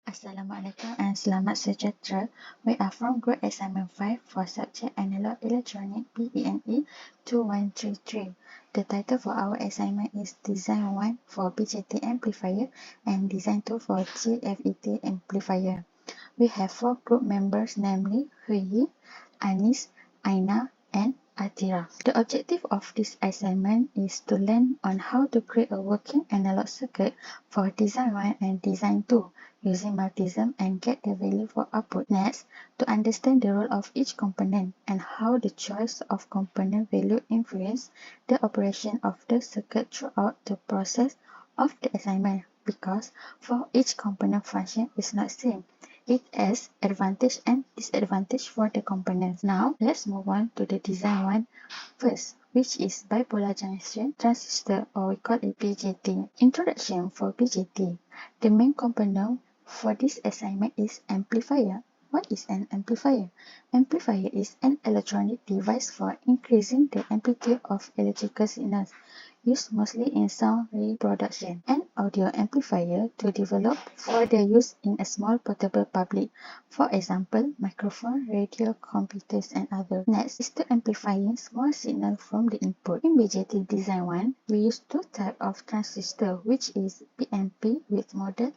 Assalamualaikum and selamat sejahtera. We are from Group Assignment 5 for subject Analog Electronic BENE 2133. The title for our assignment is Design 1 for BJT Amplifier and Design 2 for GFET Amplifier. We have 4 group members, namely Hui, Anis, Aina, and Atira. The objective of this assignment is to learn on how to create a working analog circuit for Design 1 and Design 2 using multism and get the value for output. Next, to understand the role of each component and how the choice of component value influence the operation of the circuit throughout the process of the assignment, because for each component function is not same. It has advantage and disadvantage for the components. Now, let's move on to the design one first, which is bipolar junction transistor, or we call it BJT. Introduction for BJT. The main component for this assignment is amplifier. What is an amplifier? Amplifier is an electronic device for increasing the amplitude of electrical signals, used mostly in sound reproduction. An audio amplifier to develop for their use in a small portable public, for example, microphone, radio, computers, and others. Next is to amplifying small signal from the input. In BJT Design 1, we use two types of transistor, which is PNP with model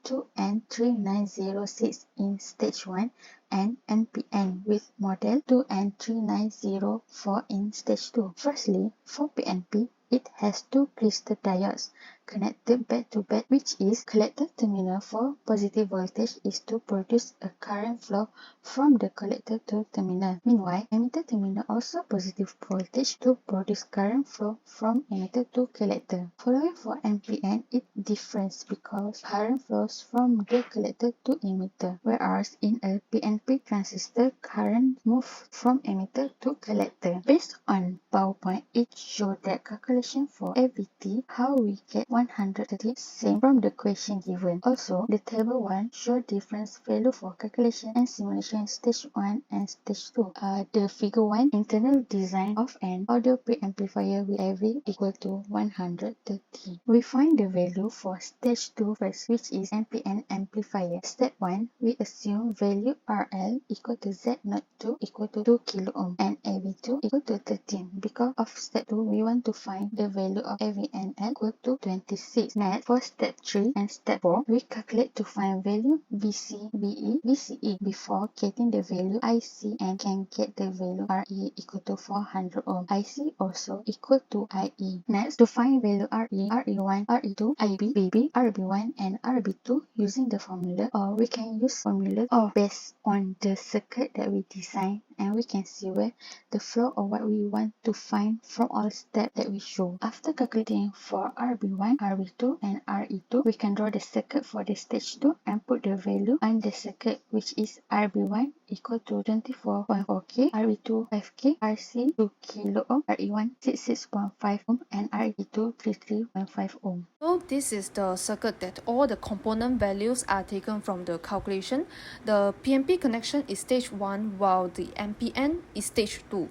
2N3906 in stage 1 and NPN with model 2N3904 in stage 2. Firstly, for PNP, it has two crystal diodes connected back to back, which is collector terminal for positive voltage is to produce a current flow from the collector to terminal. Meanwhile, emitter terminal also positive voltage to produce current flow from emitter to collector. Following for NPN, it differs because current flows from the collector to emitter, whereas in a PNP transistor, current moves from emitter to collector. Based on PowerPoint, it shows that calculation for AVT, how we get 130 same from the question given. Also, the table 1 shows different value for calculation and simulation stage 1 and stage 2. The figure 1, internal design of an audio preamplifier with AV equal to 130. We find the value for stage 2 first, which is NPN amplifier. Step 1, we assume value RL equal to Z02 equal to 2 kilo ohm and AV2 equal to 13. Because of step 2, we want to find the value of AVNL equal to 26. Next, for step 3 and step 4, we calculate to find value VC, VE, VCE before getting the value IC, and can get the value RE equal to 400 ohm. IC also equal to IE. Next, to find value RE, RE1, RE2, IB, BB, RB1, and RB2 using the formula, or we can use formula or based on the circuit that we design, and we can see where the flow of what we want to find from all steps that we show. After calculating for RB1, RB2, and RE2, we can draw the circuit for the stage 2 and put the value on the circuit, which is RB1 equal to 24.4K, RB2 5K, RC 2 kilo ohm, RE1 66.5 ohm, and RE2 33.5 ohm. So this is the circuit that all the component values are taken from the calculation. The PNP connection is stage 1 while the NPN is stage 2.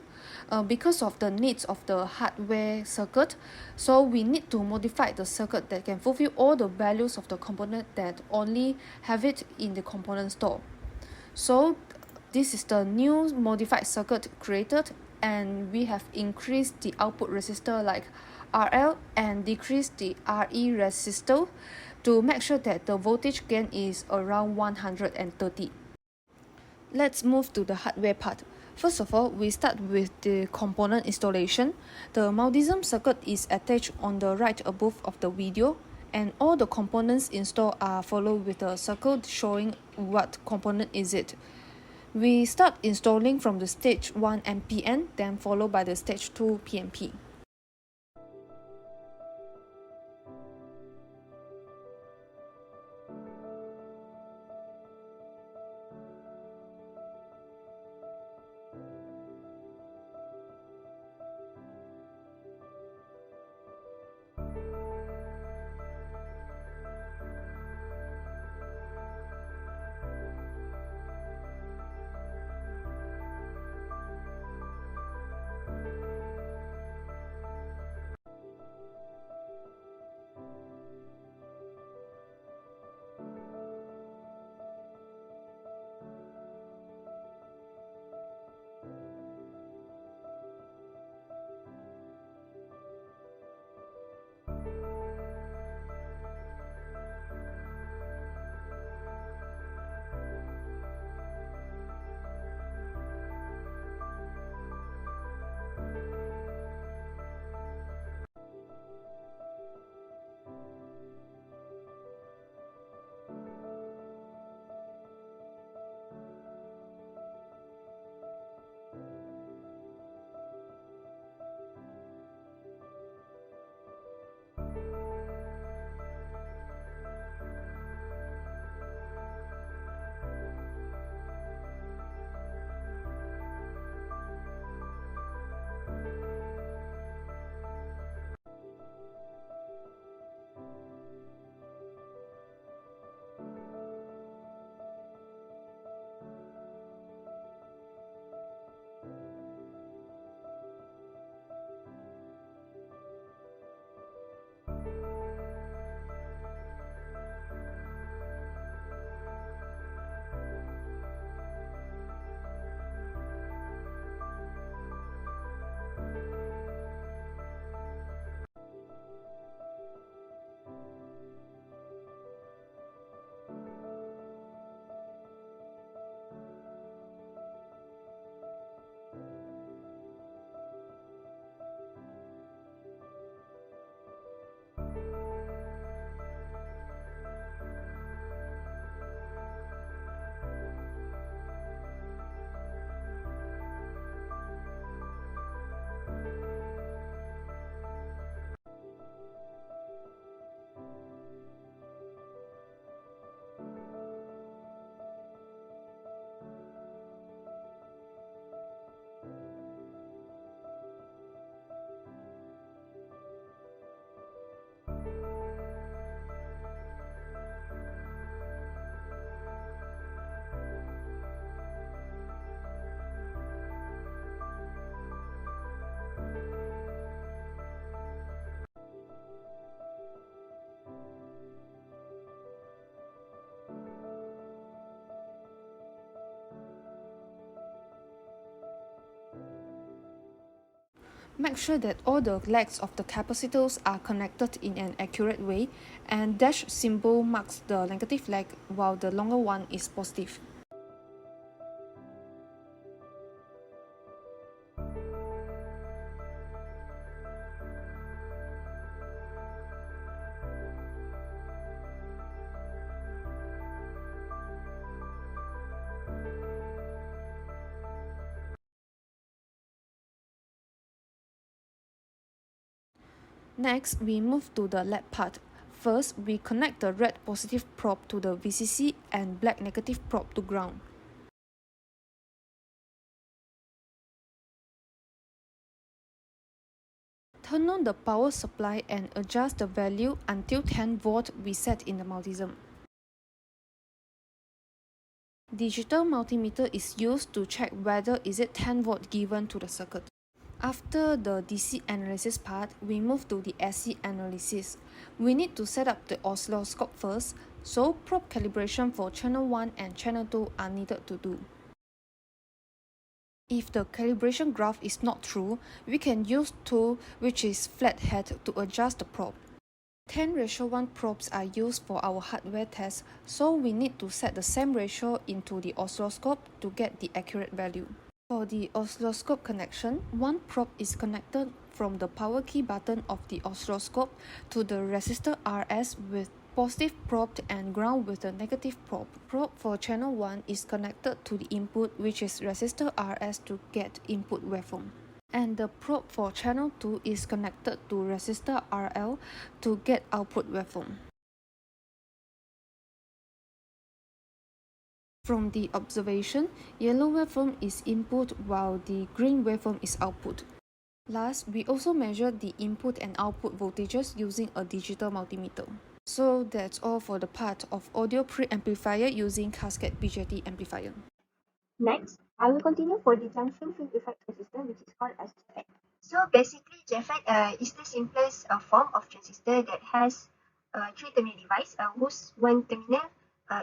Because of the needs of the hardware circuit, so we need to modify the circuit that can fulfill all the values of the component that only have it in the component store. So this is the new modified circuit created, and we have increased the output resistor like RL and decreased the RE resistor to make sure that the voltage gain is around 130. Let's move to the hardware part. First of all, we start with the component installation. The multism circuit is attached on the right above of the video, and all the components installed are followed with a circle showing what component is it. We start installing from the stage 1 NPN, then followed by the stage 2 PNP. Make sure that all the legs of the capacitors are connected in an accurate way, and dash symbol marks the negative leg while the longer one is positive. Next, we move to the lab part. First, we connect the red positive probe to the VCC and black negative probe to ground. Turn on the power supply and adjust the value until 10 volt we set in the multisim. Digital multimeter is used to check whether is it 10 volt given to the circuit. After the DC analysis part, we move to the SC analysis. We need to set up the oscilloscope first, so probe calibration for channel 1 and channel 2 are needed to do. If the calibration graph is not true, we can use tool which is flathead to adjust the probe. 10:1 probes are used for our hardware test, so we need to set the same ratio into the oscilloscope to get the accurate value. For the oscilloscope connection, one probe is connected from the power key button of the oscilloscope to the resistor RS with positive probe and ground with the negative probe. Probe for channel 1 is connected to the input, which is resistor RS, to get input waveform. And the probe for channel 2 is connected to resistor RL to get output waveform. From the observation, yellow waveform is input while the green waveform is output. Last, we also measure the input and output voltages using a digital multimeter. So that's all for the part of audio preamplifier using cascade BJT amplifier. Next, I will continue for the junction field effect resistor, which is called as JFET. So basically, JFET is the simplest form of transistor that has three terminal device whose one terminal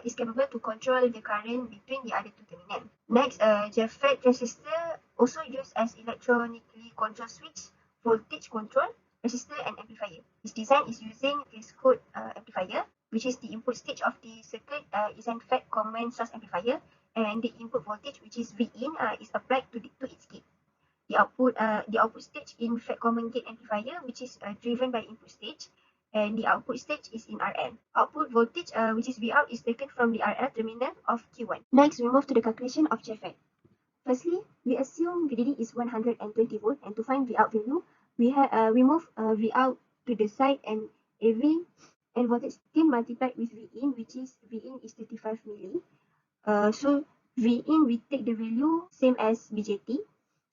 is capable to control the current between the other two terminals. Next, JFET transistor also used as electronically control switch, voltage control, resistor, and amplifier. Its design is using this code amplifier, which is the input stage of the circuit is in fact common source amplifier, and the input voltage, which is V in, is applied to its gate. The output stage in fact common gate amplifier, which is driven by input stage, and the output stage is in RL. Output voltage, which is V out, is taken from the RL terminal of Q1. Next, we move to the calculation of JFET. Firstly, we assume VDD is 120 volt, and to find V out value, we move V out to the side and AV and voltage gain multiplied with V in, which is V in is 35 milli. So V in, we take the value same as BJT.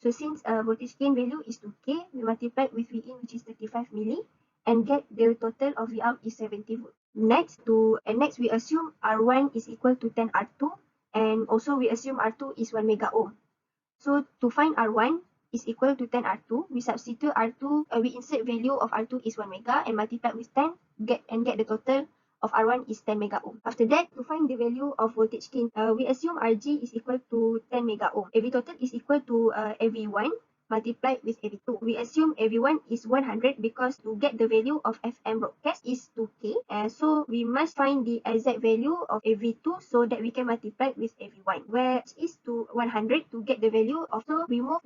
So since voltage gain value is 2K, we multiply with V in, which is 35 milli, and get the total of V out is 70 volt. Next we assume R1 is equal to 10 R2, and also we assume R2 is 1 mega ohm. So to find R1 is equal to 10 R2, we substitute R2, we insert value of R2 is 1 mega and multiply with 10, get the total of R1 is 10 mega ohm. After that, to find the value of voltage gain, we assume RG is equal to 10 mega ohm. AV total is equal to AV1 multiplied with AV2. We assume AV1 is 100 because to get the value of FM broadcast is 2K. So we must find the exact value of AV2 so that we can multiply with AV1, where it is to 100 to get the value of, so we move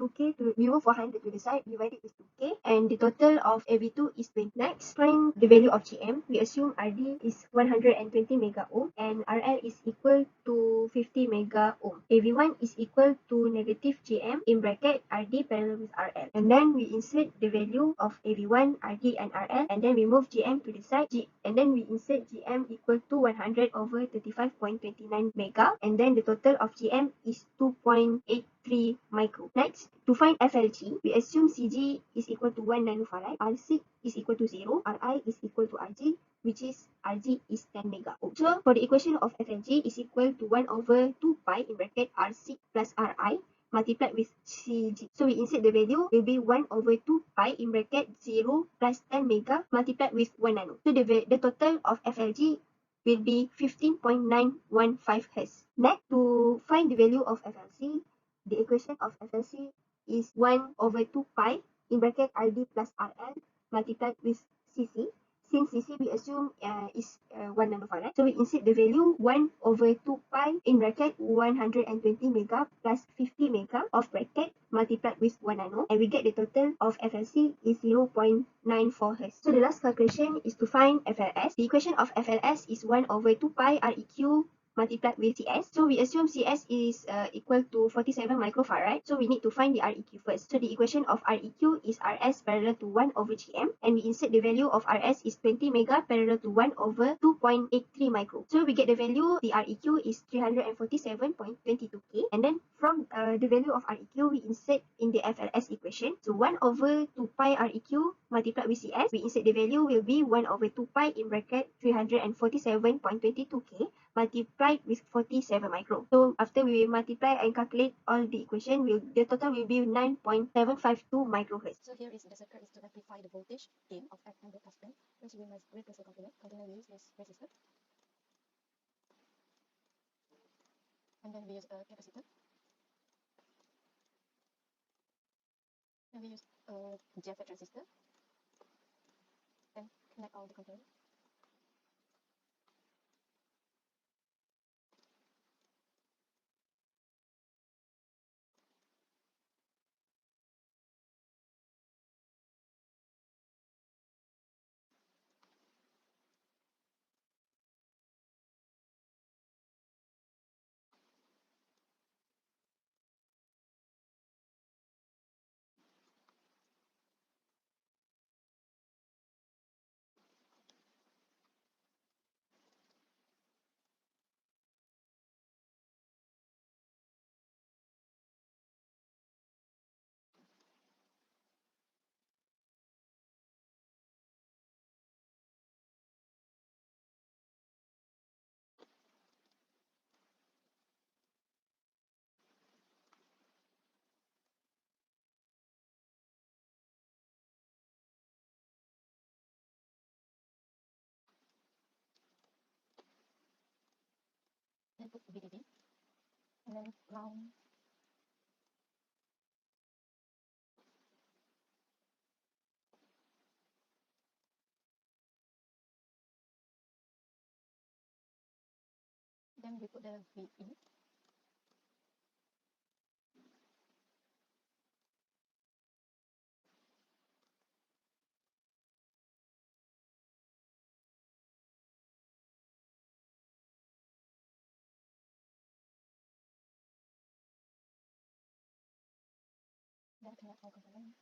100 to the side, divided with 2K, and the total of AV2 is 20. Next, find the value of GM. We assume RD is 120 mega ohm and RL is equal to 50 mega ohm. AV1 is equal to negative GM in bracket RD parallel with RL. And then we insert the value of AV1, RD, and RL, and then we move GM to the side, and then we insert GM equal to 100 over 35.29 mega, and then the total of GM is 2.83 micro. Next, to find FLG, we assume CG is equal to 1 nanofarad, R6 is equal to 0, Ri is equal to Rg, which is Rg is 10 mega ohm. So for the equation of FLG is equal to 1 over 2 pi in bracket R6 plus Ri multiplied with CG. So we insert the value will be 1 over 2 pi in bracket 0 plus 10 mega multiplied with 1 nano. So the total of FLG will be 15.915 Hz. Next, to find the value of FLC, the equation of FLC is 1 over 2 pi in bracket RD plus RL multiplied with CC. Since CC we assume is 1 nanofarad, so we insert the value 1 over 2 pi in bracket 120 mega plus 50 mega of bracket multiplied with 1 nano, and we get the total of FLC is 0.94 Hz. So the last calculation is to find FLS. The equation of FLS is 1 over 2 pi REQ multiplied with CS. So we assume CS is equal to 47 microfarad. So we need to find the REQ first. So the equation of REQ is RS parallel to 1 over GM, and we insert the value of RS is 20 mega parallel to 1 over 2.83 micro. So we get the value, the REQ is 347.22 K, and then from the value of REQ we insert in the FLS equation. So 1 over 2 pi REQ multiplied with CS, we insert the value will be 1 over 2 pi in bracket 347.22 K multiplied with 47 micro. So after we multiply and calculate all the equation, the total will be 9.752 microhertz. So here is the circuit is to amplify the voltage gain of F and plus N. First we must replace the component. Component we use is resistor. And then we use a capacitor. And we use a JFET transistor. And connect all the components. Then put VDD. And then ground. Then we put the V in. Then connect all components.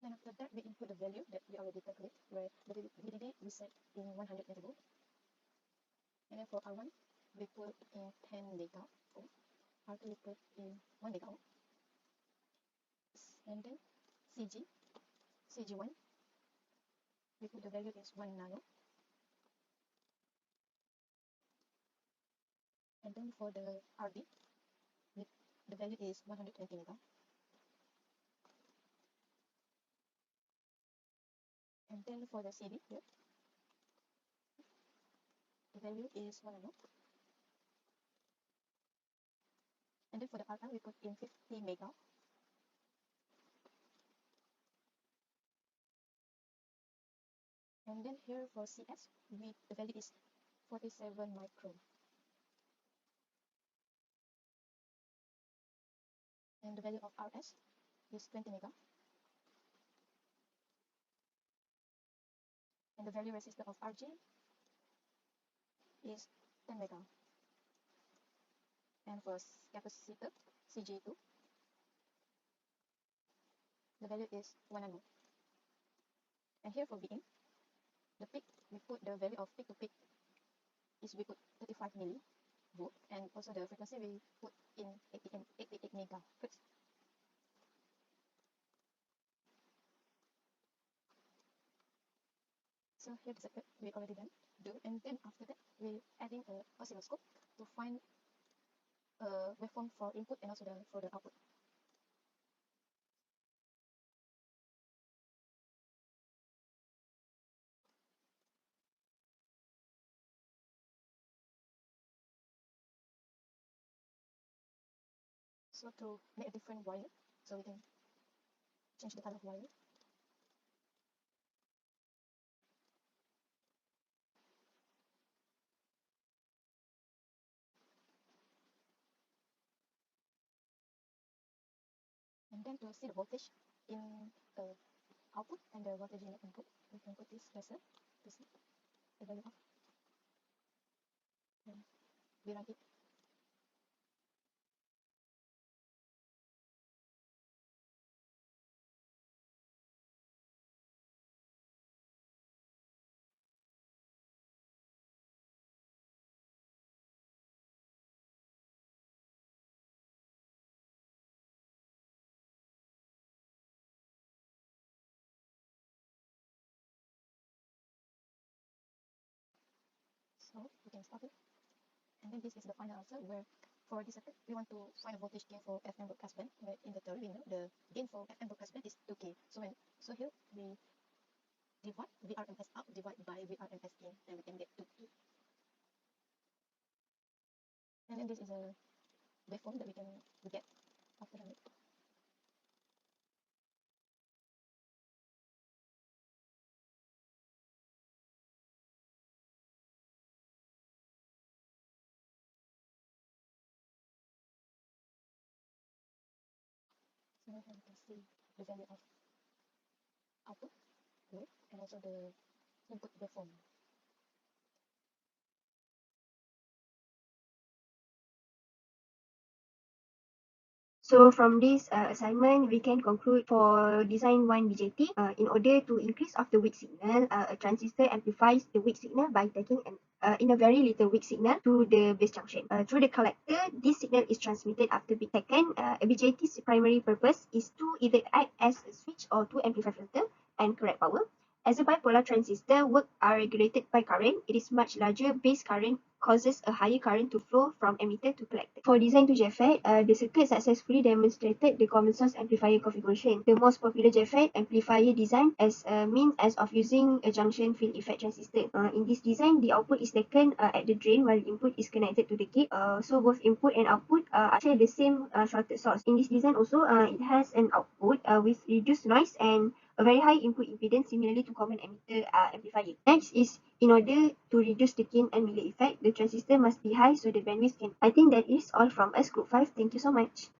Then after that, we input the value that we already calculated, where the VDD we set in 100 millivolt. And then for R1, we put in 10 dega ohm. R2 we put in 1 dega ohm. And then CG1, we put the value is 1 nano. And then for the RD, the value is 120 mega. And then for the CD here, the value is 1 nano. And then for the RR, we put in 50 mega. And then here for CS, the value is 47 micro. And the value of RS is 20 mega. And the value resistor of RG is 10 mega. And for capacitor CG2, the value is 1 nano. And here for Bin, the peak, we put the value of peak to peak is we put 35 millivolt, and also the frequency we put in 88 megahertz. So here the circuit we already done do, and then after that we adding a oscilloscope to find a waveform for input and also for the output. So to make a different wire, so we can change the color of wire. And then to see the voltage in output and the voltage in the input, we can put this cursor to see the value of, and we run it. So we can stop it. And then this is the final answer where for this circuit, we want to find a voltage gain for FM broadcast band, where in the theory we know the gain for FM broadcast band is 2K. So here we divide VRMS out divided by VRMS in, and we can get 2K. And then this is a waveform that we get after running. So here we can see the value of output wave and also the input waveform. So from this assignment, we can conclude for design 1 BJT, in order to increase of the weak signal, a transistor amplifies the weak signal by taking in a very little weak signal to the base junction. Through the collector, this signal is transmitted after beat. Second, a BJT's primary purpose is to either act as a switch or to amplify filter and correct power. As a bipolar transistor, work are regulated by current. It is much larger. Base current causes a higher current to flow from emitter to collector. For design to JFET, the circuit successfully demonstrated the common source amplifier configuration. The most popular JFET amplifier design as a means as of using a junction field effect transistor. In this design, the output is taken at the drain while the input is connected to the gate. So both input and output share the same shorted source. In this design also, it has an output with reduced noise and a very high input impedance, similarly to common emitter amplifier. Next is, in order to reduce the gain and Miller effect, the transistor must be high so the bandwidth can. I think that is all from us, Group 5. Thank you so much.